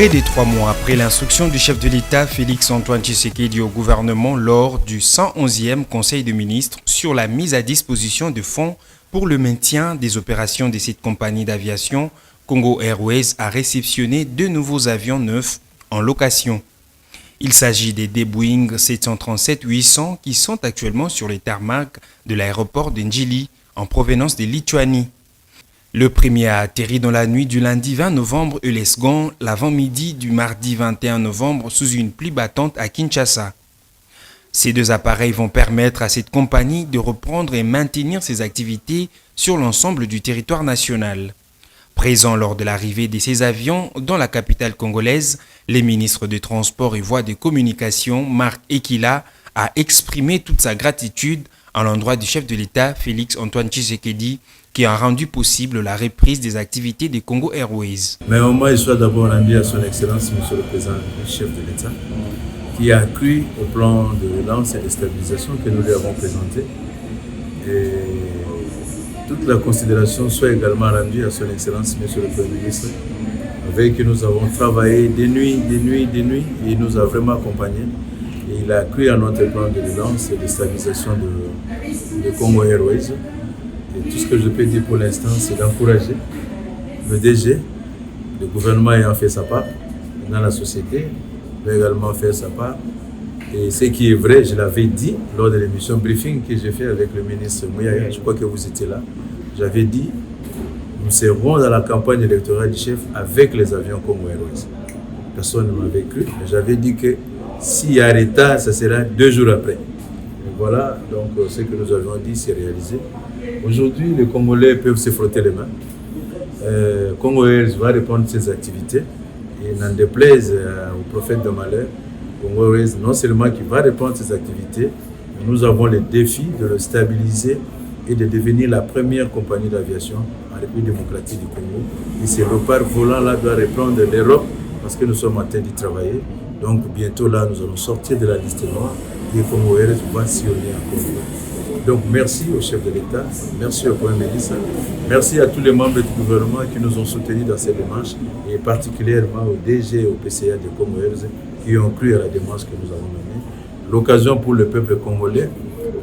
Près de 3 mois après l'instruction du chef de l'État Félix-Antoine Tshisekedi au gouvernement lors du 111e Conseil de ministres sur la mise à disposition de fonds pour le maintien des opérations de cette compagnie d'aviation, Congo Airways a réceptionné 2 nouveaux avions neufs en location. Il s'agit des Boeing 737-800 qui sont actuellement sur les tarmacs de l'aéroport de Njili en provenance de Lituanie. Le premier a atterri dans la nuit du lundi 20 novembre et le second l'avant-midi du mardi 21 novembre sous une pluie battante à Kinshasa. Ces 2 appareils vont permettre à cette compagnie de reprendre et maintenir ses activités sur l'ensemble du territoire national. Présent lors de l'arrivée de ces avions dans la capitale congolaise, le ministre des Transports et Voies de Communication, Marc Ekila, a exprimé toute sa gratitude à l'endroit du chef de l'État, Félix-Antoine Tshisekedi, qui a rendu possible la reprise des activités de Congo Airways. Mais au moins, je sois d'abord rendu à son Excellence, Monsieur le Président, le chef de l'État, qui a cru au plan de relance et de stabilisation que nous lui avons présenté. Et toute la considération soit également rendue à son Excellence, Monsieur le Premier ministre, avec qui nous avons travaillé des nuits, et il nous a vraiment accompagnés. Et il a cru à notre plan de relance et de stabilisation de Congo Airways. Et tout ce que je peux dire pour l'instant, c'est d'encourager le DG, le gouvernement ayant fait sa part, dans la société, va également faire sa part. Et ce qui est vrai, je l'avais dit lors de l'émission briefing que j'ai fait avec le ministre Mouyaya, je crois que vous étiez là, j'avais dit, nous serons dans la campagne électorale du chef avec les avions Congo Airways. Personne ne m'avait cru, mais j'avais dit que s'il y a retard, ça sera 2 jours après. Et voilà, donc ce que nous avions dit, c'est réalisé. Aujourd'hui, les Congolais peuvent se frotter les mains. Congo Airways va reprendre ses activités et n'en déplaise au prophète de malheur, Congo Airways non seulement qui va reprendre ses activités, mais nous avons le défi de le stabiliser et de devenir la première compagnie d'aviation en République démocratique du Congo. Et ce repart volant-là doit reprendre l'Europe parce que nous sommes en train d'y travailler. Donc bientôt là, nous allons sortir de la liste noire et Congo Airways va sillonner en Congo. Donc merci au chef de l'État, merci au Premier ministre, merci à tous les membres du gouvernement qui nous ont soutenus dans cette démarche et particulièrement au DG et au PCA de Congo Airways qui ont cru à la démarche que nous avons menée. L'occasion pour le peuple congolais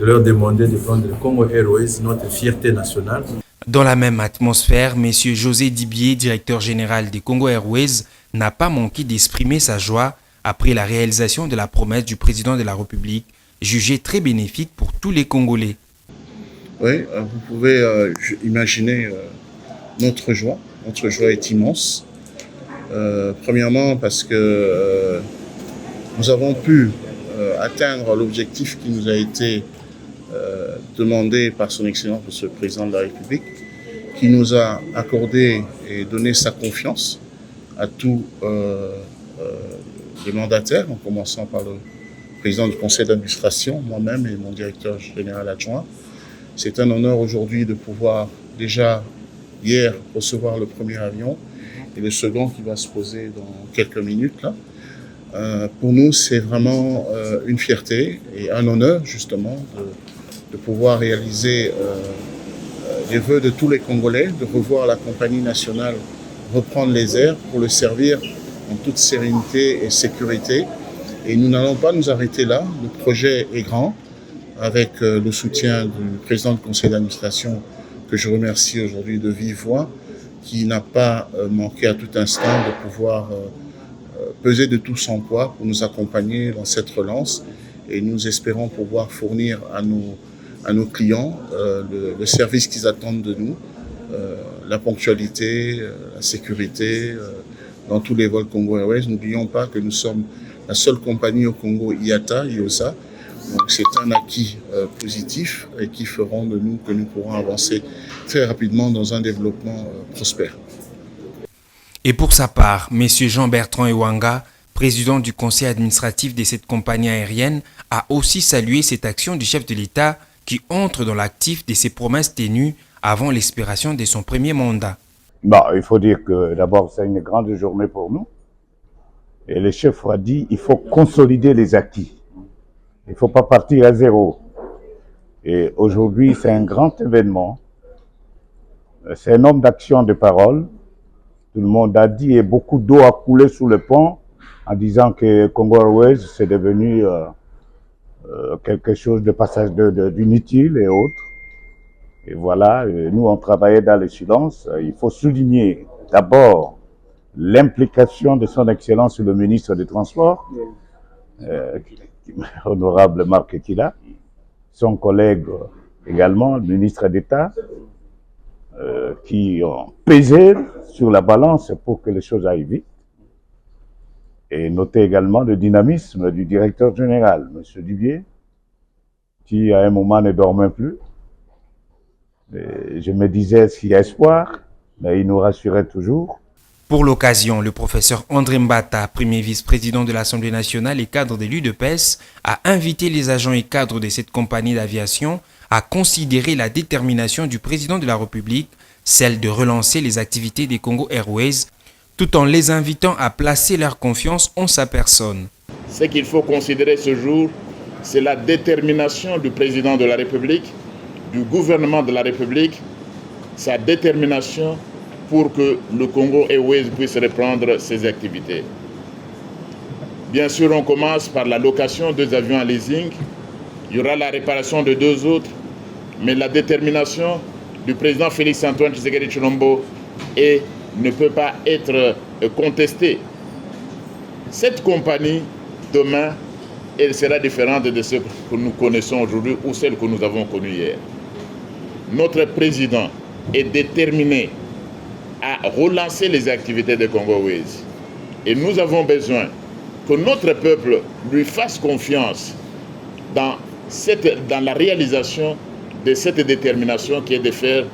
de leur demander de prendre le Congo Airways, notre fierté nationale. Dans la même atmosphère, M. José Dibier, directeur général des Congo Airways, n'a pas manqué d'exprimer sa joie après la réalisation de la promesse du président de la République, jugée très bénéfique pour tous les Congolais. Oui, vous pouvez imaginer notre joie. Notre joie est immense. Premièrement parce que nous avons pu atteindre l'objectif qui nous a été demandé par son Excellence, Monsieur le Président de la République, qui nous a accordé et donné sa confiance à tous les mandataires, en commençant par le président du conseil d'administration, moi-même et mon directeur général adjoint. C'est un honneur aujourd'hui de pouvoir déjà hier recevoir le premier avion et le second qui va se poser dans quelques minutes là. Pour nous, c'est vraiment une fierté et un honneur justement de pouvoir réaliser les vœux de tous les Congolais, de revoir la compagnie nationale reprendre les airs pour le servir en toute sérénité et sécurité. Et nous n'allons pas nous arrêter là. Le projet est grand, avec le soutien du président du conseil d'administration, que je remercie aujourd'hui de vive voix, qui n'a pas manqué à tout instant de pouvoir peser de tout son poids pour nous accompagner dans cette relance. Et nous espérons pouvoir fournir à nos clients le service qu'ils attendent de nous, la ponctualité, la sécurité dans tous les vols Congo Airways. N'oublions pas que nous sommes la seule compagnie au Congo IATA. Donc c'est un acquis positif et qui feront de nous que nous pourrons avancer très rapidement dans un développement prospère. Et pour sa part, M. Jean-Bertrand Ewanga, président du conseil administratif de cette compagnie aérienne, a aussi salué cette action du chef de l'État qui entre dans l'actif de ses promesses tenues avant l'expiration de son premier mandat. Il faut dire que d'abord c'est une grande journée pour nous. Et le chef a dit il faut consolider les acquis. Il ne faut pas partir à zéro. Et aujourd'hui, c'est un grand événement. C'est un homme d'action, de parole, tout le monde a dit, et beaucoup d'eau a coulé sous le pont en disant que Congo Airways c'est devenu quelque chose de passage d'inutile et autres. Et voilà, nous on travaillait dans le silence. Il faut souligner d'abord l'implication de son Excellence le ministre des Transports, honorable Marc Kila, son collègue également, le ministre d'État, qui ont pesé sur la balance pour que les choses aillent vite. Et noter également le dynamisme du directeur général, M. Dubié, qui à un moment ne dormait plus. Et je me disais s'il y a espoir, mais il nous rassurait toujours. Pour l'occasion, le professeur André Mbata, premier vice-président de l'Assemblée nationale et cadre de l'UDPS, a invité les agents et cadres de cette compagnie d'aviation à considérer la détermination du président de la République, celle de relancer les activités des Congo Airways, tout en les invitant à placer leur confiance en sa personne. Ce qu'il faut considérer ce jour, c'est la détermination du président de la République, du gouvernement de la République, sa détermination pour que le Congo Airways puisse reprendre ses activités. Bien sûr, on commence par la location de 2 avions en leasing. Il y aura la réparation de 2 autres, mais la détermination du président Félix-Antoine Tshisekedi Tshilombo ne peut pas être contestée. Cette compagnie, demain, elle sera différente de ce que nous connaissons aujourd'hui ou celle que nous avons connue hier. Notre président est déterminé à relancer les activités de Congo Airways. Et nous avons besoin que notre peuple lui fasse confiance dans la réalisation de cette détermination qui est de faire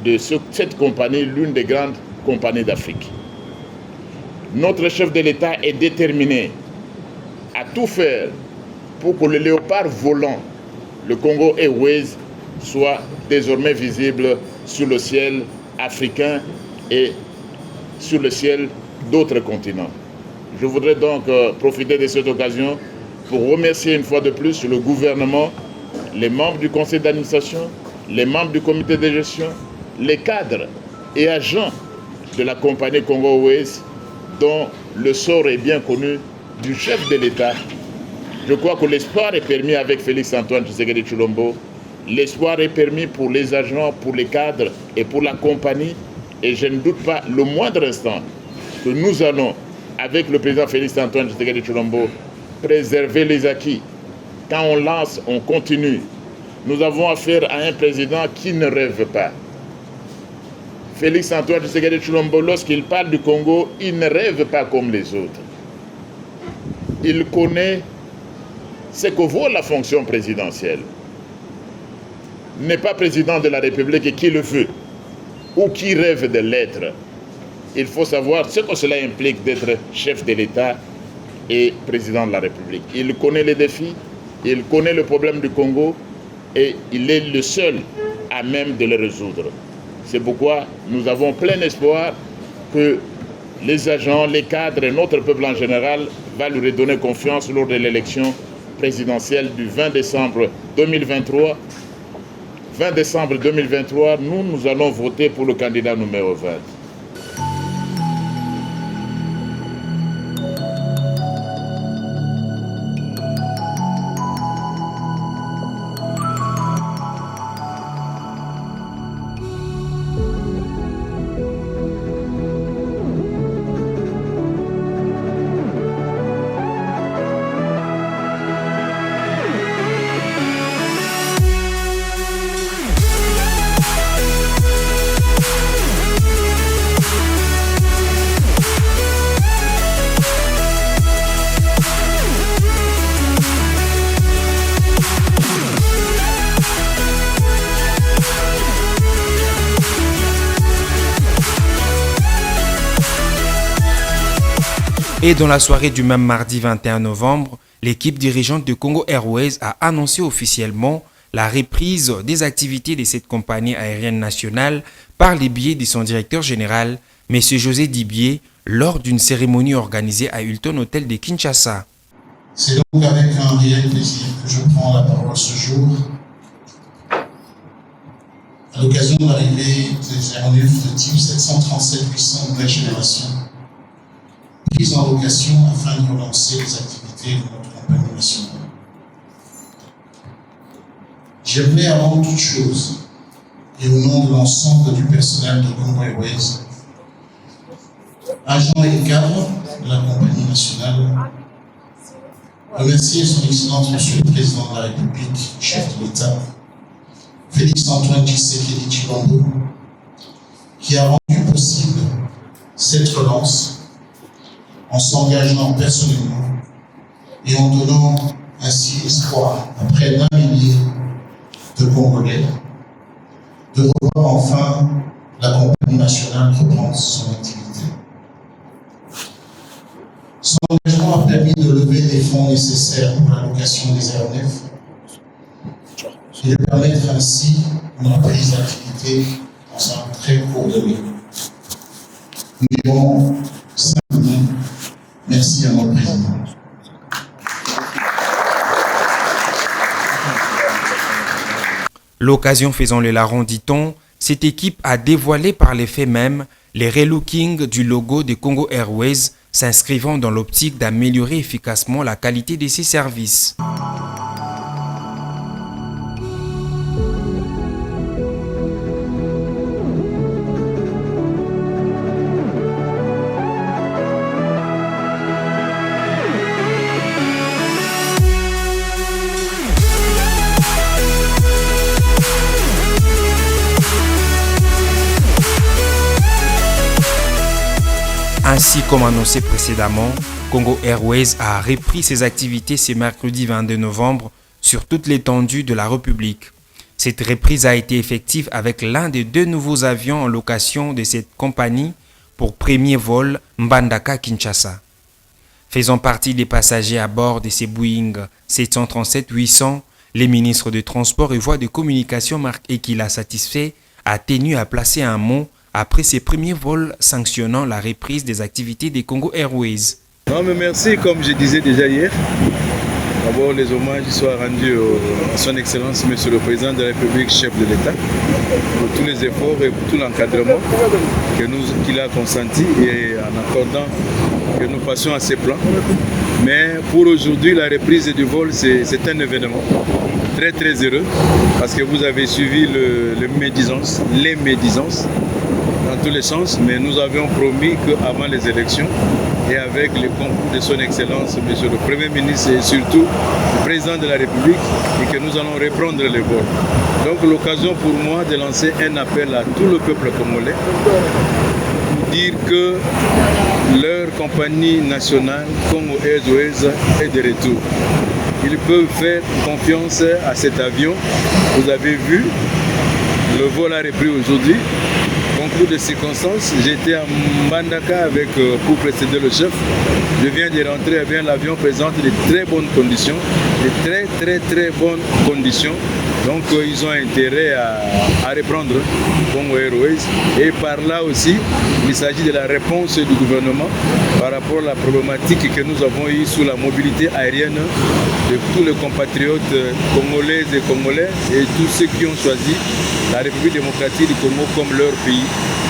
de cette compagnie l'une des grandes compagnies d'Afrique. Notre chef de l'État est déterminé à tout faire pour que le léopard volant, le Congo Airways, soit désormais visible sur le ciel africain et sur le ciel d'autres continents. Je voudrais donc profiter de cette occasion pour remercier une fois de plus le gouvernement, les membres du conseil d'administration, les membres du comité de gestion, les cadres et agents de la compagnie Congo Airways, dont le sort est bien connu du chef de l'État. Je crois que l'espoir est permis avec Félix-Antoine Tshisekedi Tshilombo. L'espoir est permis pour les agents, pour les cadres et pour la compagnie. Et je ne doute pas le moindre instant que nous allons, avec le président Félix-Antoine Tshisekedi Tshilombo, préserver les acquis. Quand on lance, on continue. Nous avons affaire à un président qui ne rêve pas. Félix-Antoine Tshisekedi Tshilombo, lorsqu'il parle du Congo, il ne rêve pas comme les autres. Il connaît ce que vaut la fonction présidentielle. Il n'est pas président de la République et qui le veut, ou qui rêve de l'être. Il faut savoir ce que cela implique d'être chef de l'État et président de la République. Il connaît les défis, il connaît le problème du Congo et il est le seul à même de les résoudre. C'est pourquoi nous avons plein espoir que les agents, les cadres et notre peuple en général va lui redonner confiance lors de l'élection présidentielle du 20 décembre 2023. 20 décembre 2023, nous allons voter pour le candidat numéro 20. Et dans la soirée du même mardi 21 novembre, l'équipe dirigeante de Congo Airways a annoncé officiellement la reprise des activités de cette compagnie aérienne nationale par les biais de son directeur général, M. José Dibié, lors d'une cérémonie organisée à Hilton Hotel de Kinshasa. C'est donc avec un réel plaisir que je prends la parole ce jour, à l'occasion de l'arrivée des aéronefs de type 737-800 nouvelle génération, prise en location afin de relancer les activités de notre compagnie nationale. J'aimerais avant toute chose, et au nom de l'ensemble du personnel de Congo Airways, agents et cadres de la compagnie nationale, remercier son Excellence Monsieur le Président de la République, chef de l'État, Félix-Antoine Tshisekedi Tshilombo, qui a rendu possible cette relance en s'engageant personnellement et en donnant ainsi espoir à près d'1 millier de Congolais de revoir enfin la compagnie nationale reprendre son activité. Son engagement a permis de lever les fonds nécessaires pour la location des aéronefs et de permettre ainsi une reprise d'activité dans un très court délai. Nous dirons simplement merci à notre président. L'occasion faisant le larron, dit-on, cette équipe a dévoilé par les faits même les relookings du logo de Congo Airways, s'inscrivant dans l'optique d'améliorer efficacement la qualité de ses services. Ainsi comme annoncé précédemment, Congo Airways a repris ses activités ce mercredi 22 novembre sur toute l'étendue de la République. Cette reprise a été effective avec l'un des 2 nouveaux avions en location de cette compagnie pour premier vol Mbandaka-Kinshasa. Faisant partie des passagers à bord de ces Boeing 737-800, les ministres des Transports et Voies de Communication Marc Ekila satisfait a tenu à placer un mot après ses premiers vols sanctionnant la reprise des activités des Congo Airways. Non mais merci, comme je disais déjà hier. D'abord les hommages soient rendus à son Excellence Monsieur le Président de la République, chef de l'État, pour tous les efforts et pour tout l'encadrement qu'il a consenti et en accordant que nous passions à ces plans. Mais pour aujourd'hui, la reprise du vol, c'est un événement très très heureux parce que vous avez suivi les médisances dans tous les sens, mais nous avions promis qu'avant les élections et avec le concours de son Excellence, Monsieur le Premier ministre et surtout le Président de la République, et que nous allons reprendre les vols. Donc l'occasion pour moi de lancer un appel à tout le peuple congolais pour dire que leur compagnie nationale, Congo Airways, est de retour. Ils peuvent faire confiance à cet avion. Vous avez vu, le vol a repris aujourd'hui. Concours de circonstances, j'étais à Mbandaka pour précéder le chef. Je viens de rentrer, bien l'avion présente de très bonnes conditions, de très bonnes conditions. Donc ils ont intérêt à reprendre Congo Airways. Et par là aussi, il s'agit de la réponse du gouvernement par rapport à la problématique que nous avons eue sur la mobilité aérienne de tous les compatriotes congolaises et congolais et tous ceux qui ont choisi la République démocratique du Congo comme leur pays.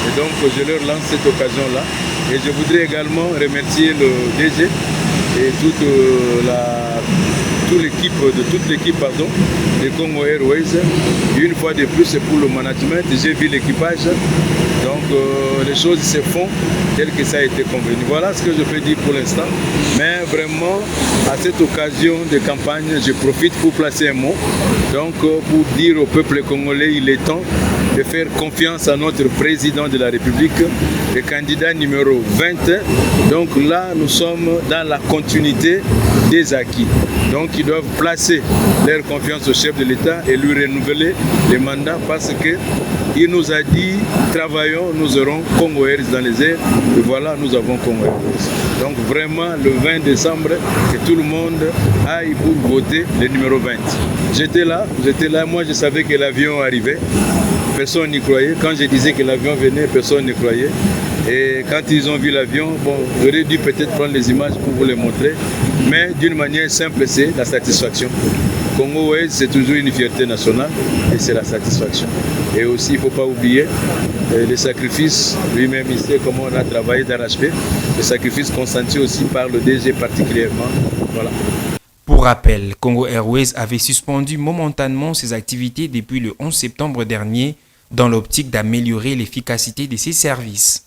Et donc je leur lance cette occasion-là. Et je voudrais également remercier le DG et toute l'équipe de Congo Airways. Une fois de plus, c'est pour le management. J'ai vu l'équipage. Donc les choses se font telles que ça a été convenu. Voilà ce que je peux dire pour l'instant. Mais vraiment, à cette occasion de campagne, je profite pour placer un mot. Donc pour dire au peuple congolais, il est temps de faire confiance à notre président de la République, le candidat numéro 20. Donc là, nous sommes dans la continuité des acquis. Donc ils doivent placer leur confiance au chef de l'État et lui renouveler les mandats parce qu'il nous a dit, travaillons, nous aurons Congo Airways dans les airs. Et voilà, nous avons Congo Airways. Donc vraiment, le 20 décembre, que tout le monde aille pour voter le numéro 20. J'étais là, moi je savais que l'avion arrivait. Personne n'y croyait. Quand je disais que l'avion venait, personne n'y croyait. Et quand ils ont vu l'avion, bon, j'aurais dû peut-être prendre les images pour vous les montrer. Mais d'une manière simple, c'est la satisfaction. Congo Airways, c'est toujours une fierté nationale et c'est la satisfaction. Et aussi, il ne faut pas oublier les sacrifices, lui-même il sait comment on a travaillé d'arrache-pied, les sacrifices consentis aussi par le DG particulièrement. Voilà. Pour rappel, Congo Airways avait suspendu momentanément ses activités depuis le 11 septembre dernier dans l'optique d'améliorer l'efficacité de ses services.